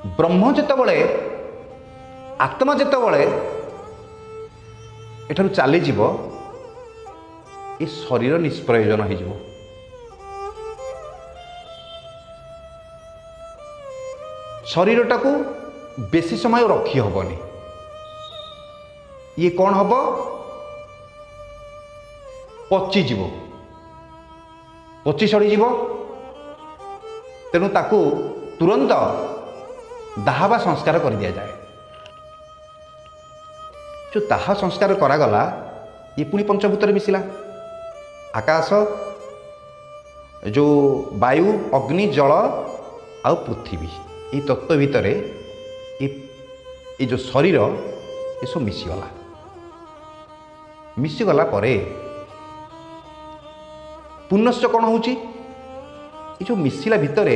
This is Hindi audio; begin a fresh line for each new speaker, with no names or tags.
ब्रह्म जेतबले आत्मा जेतबले एठारु चली जीव ये शरीर निष्प्रयोजन हो जीव। शरीरटा को बेसी समय रखी हबनी। ये कौन हम पचिजीव पची सड़ीज तेणु ताकू तुरंत दाह बा संस्कार कर दिया जाए। जो दाह संस्कार करागला ये पुणी पंचभूत मिशिला। आकाश जो वायु अग्नि जल आ पृथ्वी ये तत्व भितर ये जो शरीर ये सब मिशिगला। मिशिगला परे पुनश्च कौन होची ये जो मिशिला भितर